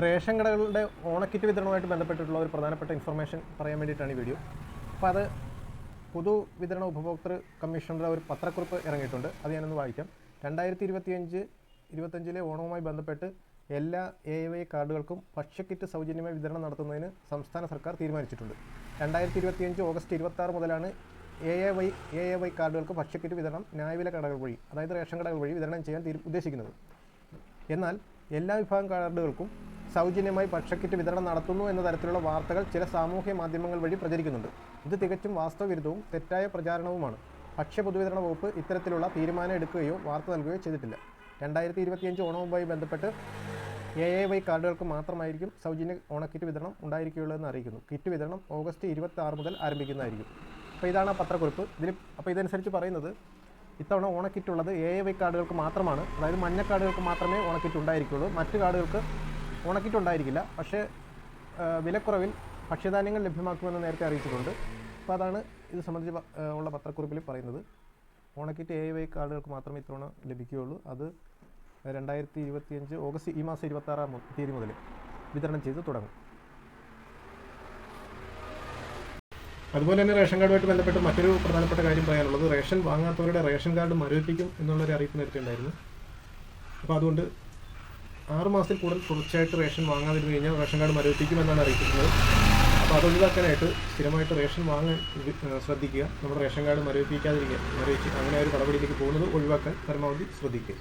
Ration കടകളുടെ ഓണക്കിറ്റ് വിതരണവുമായിട്ട് ബന്ധപ്പെട്ടിട്ടുള്ള ഒരു പ്രധാനപ്പെട്ട ഇൻഫർമേഷൻ പറയാൻ വേണ്ടിയിട്ടാണ് ഈ വീഡിയോ. അപ്പോൾ അത് പൊതുവിതരണ ഉപഭോക്തൃ കമ്മീഷണറുടെ ഒരു പത്രക്കുറിപ്പ് ഇറങ്ങിയിട്ടുണ്ട്. അത് ഞാനൊന്ന് വായിക്കാം. 2025-25 ഓണവുമായി ബന്ധപ്പെട്ട് എല്ലാ AAY കാർഡുകൾക്കും ഭക്ഷ്യക്കിറ്റ് സൗജന്യമായി വിതരണം നടത്തുന്നതിന് സംസ്ഥാന സർക്കാർ തീരുമാനിച്ചിട്ടുണ്ട്. 2025 ഓഗസ്റ്റ് 26 മുതലാണ് AAY കാർഡുകൾക്ക് ഭക്ഷ്യക്കിറ്റ് വിതരണം ന്യായവില കടകൾ വഴി, അതായത് റേഷൻ കടകൾ വഴി വിതരണം ചെയ്യാൻ ഉദ്ദേശിക്കുന്നത്. എന്നാൽ എല്ലാ വിഭാഗം കാർഡുകൾക്കും സൗജന്യമായി ഭക്ഷ്യക്കിറ്റ് വിതരണം നടത്തുന്നു എന്ന തരത്തിലുള്ള വാർത്തകൾ ചില സാമൂഹ്യ മാധ്യമങ്ങൾ വഴി പ്രചരിക്കുന്നുണ്ട്. ഇത് തികച്ചും വാസ്തവവിരുദ്ധവും തെറ്റായ പ്രചാരണവുമാണ്. ഭക്ഷ്യ പൊതുവിതരണ വകുപ്പ് ഇത്തരത്തിലുള്ള തീരുമാനം എടുക്കുകയോ വാർത്ത നൽകുകയോ ചെയ്തിട്ടില്ല. 2025 ഓണവുമായി ബന്ധപ്പെട്ട് AAY കാർഡുകൾക്ക് മാത്രമായിരിക്കും സൗജന്യ ഓണക്കിറ്റ് വിതരണം ഉണ്ടായിരിക്കുകയുള്ളതെന്ന് അറിയിക്കുന്നു. കിറ്റ് വിതരണം ഓഗസ്റ്റ് 26 മുതൽ ആരംഭിക്കുന്നതായിരിക്കും. അപ്പോൾ ഇതാണ് ആ പത്രക്കുറിപ്പ്. അപ്പോൾ ഇതനുസരിച്ച് പറയുന്നത്, ഇത്തവണ ഓണക്കിറ്റ് ഉള്ളത് AAY കാർഡുകൾക്ക് മാത്രമാണ്. അതായത് മഞ്ഞ കാർഡുകൾക്ക് മാത്രമേ ഓണക്കിറ്റ് ഉണ്ടായിരിക്കുള്ളൂ. മറ്റു കാർഡുകൾക്ക് ഓണക്കിറ്റ് ഉണ്ടായിരിക്കില്ല. പക്ഷേ വിലക്കുറവിൽ ഭക്ഷ്യധാന്യങ്ങൾ ലഭ്യമാക്കുമെന്ന് നേരത്തെ അറിയിച്ചിട്ടുണ്ട്. അപ്പോൾ അതാണ് ഇത് സംബന്ധിച്ച് ഉള്ള പത്രക്കുറിപ്പിൽ പറയുന്നത്. ഓണക്കിറ്റ് AAY കാർഡുകൾക്ക് മാത്രമേ ഇത്തവണ ലഭിക്കുകയുള്ളൂ. അത് 2025 ഓഗസ്റ്റ് ഈ മാസം 26 തീയതി മുതൽ വിതരണം ചെയ്ത് തുടങ്ങും. അതുപോലെ തന്നെ റേഷൻ കാർഡുമായിട്ട് ബന്ധപ്പെട്ട് മറ്റൊരു പ്രധാനപ്പെട്ട കാര്യം പറയാനുള്ളത്, റേഷൻ വാങ്ങാത്തവരുടെ റേഷൻ കാർഡ് മരവിപ്പിക്കും എന്നുള്ളൊരു അറിയിപ്പ് നേരത്തെ ഉണ്ടായിരുന്നു. അപ്പോൾ അതുകൊണ്ട് 6 മാസത്തിൽ കൂടുതൽ തുടർച്ചയായിട്ട് റേഷൻ വാങ്ങാതിരുന്നു കഴിഞ്ഞാൽ റേഷൻ കാർഡ് മരവിപ്പിക്കുമെന്നാണ് അറിയിക്കുന്നത്. അപ്പോൾ അതൊഴിവാക്കാനായിട്ട് സ്ഥിരമായിട്ട് റേഷൻ വാങ്ങാൻ ശ്രദ്ധിക്കുക. നമ്മുടെ റേഷൻ കാർഡ് മരവിപ്പിച്ച് അങ്ങനെ ഒരു നടപടിയിലേക്ക് പോകുന്നത് ഒഴിവാക്കാൻ പരമാവധി ശ്രദ്ധിക്കുക.